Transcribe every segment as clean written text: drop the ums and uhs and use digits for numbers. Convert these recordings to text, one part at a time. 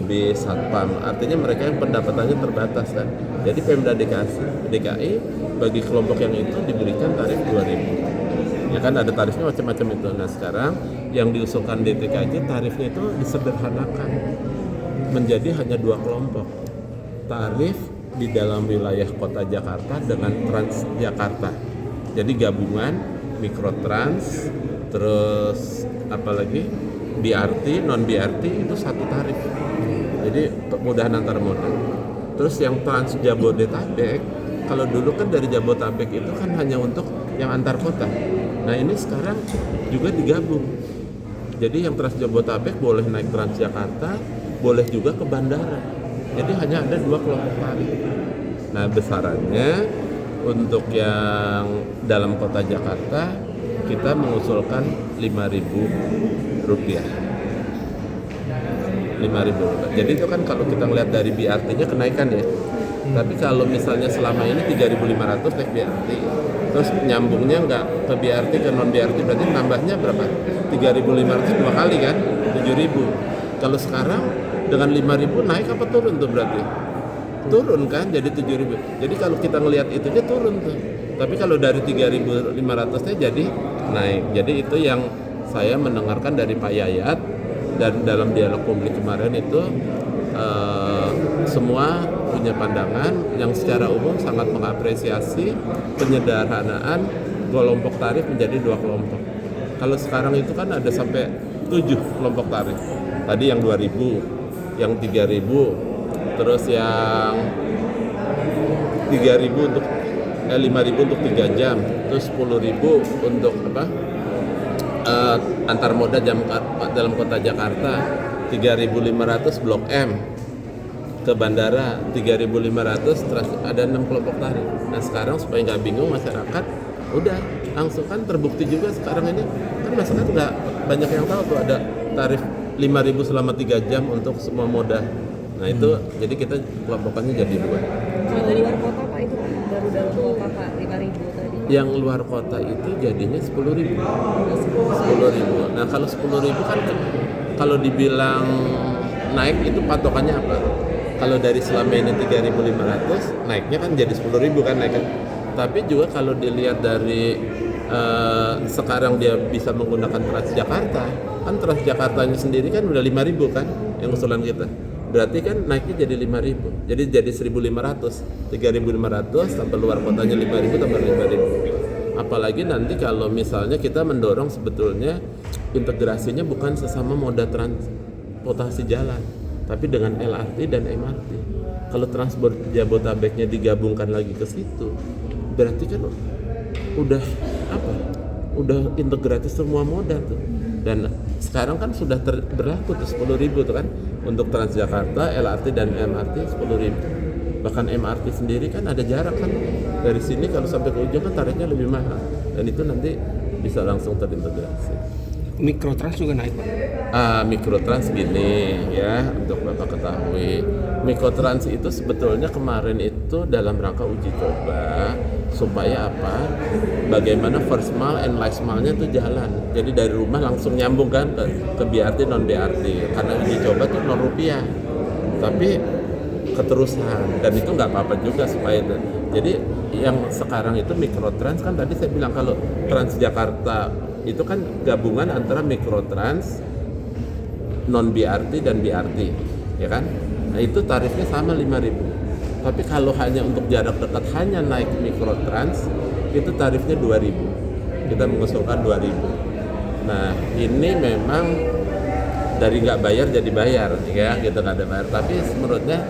bis, satpam. Artinya mereka yang pendapatannya terbatas kan. Jadi Pemda DKI bagi kelompok yang itu diberikan tarif 2.000. Ya kan ada tarifnya macam-macam itu. Nah sekarang yang diusulkan DTKJ tarifnya itu disederhanakan menjadi hanya 2 kelompok. Tarif di dalam wilayah kota Jakarta dengan Transjakarta. Jadi gabungan Mikrotrans, terus apalagi BRT, non BRT itu satu tarif. Jadi kemudahan antar moda. Terus yang Trans Jabodetabek, kalau dulu kan dari Jabodetabek itu kan hanya untuk yang antar kota. Nah ini sekarang juga digabung. Jadi yang Trans Jabodetabek boleh naik Transjakarta, boleh juga ke bandara. Jadi hanya ada 2 kelompok tarif. Nah besarannya untuk yang dalam kota Jakarta kita mengusulkan Rp5.000. Rp5.000. Jadi itu kan kalau kita ngelihat dari BRT-nya kenaikan ya. Tapi kalau misalnya selama ini 3.500 naik BRT, terus nyambungnya nggak ke BRT ke non BRT, berarti nambahnya berapa? 3.500 2 kali kan? 7.000. Kalau sekarang dengan 5.000 naik apa turun tuh berarti? Turun kan jadi 7.000. Jadi kalau kita ngelihat itu dia turun tuh. Tapi kalau dari 3.500-nya jadi naik. Jadi itu yang saya mendengarkan dari Pak Yayat dan dalam dialog publik kemarin itu semua punya pandangan yang secara umum sangat mengapresiasi penyederhanaan kelompok tarif menjadi 2 kelompok. Kalau sekarang itu kan ada sampai 7 kelompok tarif. Tadi yang 2.000, yang 3.000, terus yang 3.000 untuk 5.000 untuk 3 jam, terus 10.000 untuk antar moda dalam kota Jakarta, 3.500 Blok M ke bandara, 3.500 ada 6 kelompok tarif. Nah sekarang supaya nggak bingung masyarakat, udah langsung kan terbukti juga sekarang ini kan masyarakat nggak banyak yang tahu tuh ada tarif 5.000 selama 3 jam untuk semua moda. Nah itu jadi kita kelompokannya jadi 2. Kalau di luar kota Pak itu baru dalam kota Pak 5.000 tadi. Yang luar kota itu jadinya 10.000. 10.000. Nah kalau 10.000 kan kalau dibilang naik itu patokannya apa? Kalau dari selama ini 3.500 naiknya kan jadi 10.000 kan naik kan. Tapi juga kalau dilihat dari sekarang dia bisa menggunakan Transjakarta, kan Transjakartanya sendiri kan udah 5.000 kan yang usulan kita. Berarti kan naiknya jadi 5.000. Jadi jadi 1.500, 3.500 sampai luar kotanya 5.000 tambah 5.000. Apalagi nanti kalau misalnya kita mendorong sebetulnya integrasinya bukan sesama moda transportasi jalan, tapi dengan LRT dan MRT. Kalau transport Jabodetabeknya digabungkan lagi ke situ, berarti kan udah udah integratif semua moda tuh. Dan sekarang kan sudah berlaku tuh 10.000 tuh kan untuk Transjakarta, LRT dan MRT 10.000. Bahkan MRT sendiri kan ada jarak kan dari sini kalau sampai ke ujung kan tarifnya lebih mahal dan itu nanti bisa langsung terintegrasi. Mikrotrans juga naik Pak? Mikrotrans gini ya untuk Bapak ketahui, Mikrotrans itu sebetulnya kemarin itu dalam rangka uji coba supaya apa? Bagaimana first mile and last mile-nya itu jalan. Jadi dari rumah langsung nyambung kan ke BRT non BRT. Karena uji coba tuh Rp0. Tapi keterusan dan itu nggak apa-apa juga supaya itu. Jadi yang sekarang itu Mikrotrans kan tadi saya bilang kalau Transjakarta itu kan gabungan antara Mikrotrans, non BRT dan BRT, ya kan? Nah itu tarifnya sama 5.000. Tapi kalau hanya untuk jarak dekat hanya naik Mikrotrans itu tarifnya 2.000. Kita mengusulkan 2.000. Nah ini memang dari nggak bayar jadi bayar, ya gitu nggak ada bayar. Tapi menurutnya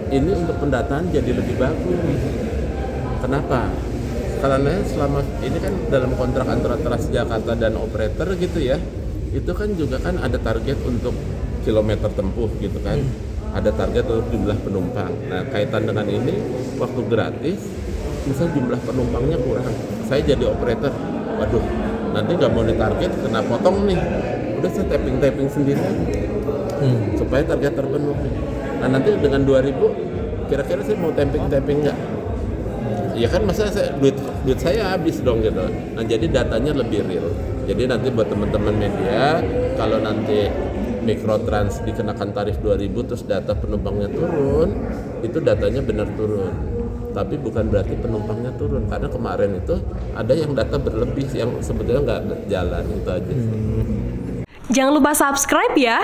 ini untuk pendataan jadi lebih bagus. Kenapa? Karena selama ini kan dalam kontrak antara Transjakarta dan operator gitu ya, itu kan juga kan ada target untuk kilometer tempuh gitu kan, ada target untuk jumlah penumpang. Nah kaitan dengan ini, waktu gratis, misal jumlah penumpangnya kurang, saya jadi operator, waduh, nanti nggak mau ditarget, kena potong nih, udah saya tapping sendiri supaya target terpenuhi. Nah nanti dengan 2.000, kira-kira saya mau tapping nggak? Ya kan masa duit saya habis dong gitu. Nah jadi datanya lebih real. Jadi nanti buat teman-teman media kalau nanti Mikrotrans dikenakan tarif 2.000 terus data penumpangnya turun, itu datanya benar turun. Tapi bukan berarti penumpangnya turun, karena kemarin itu ada yang data berlebih yang sebetulnya nggak berjalan, itu aja. Jangan lupa subscribe ya.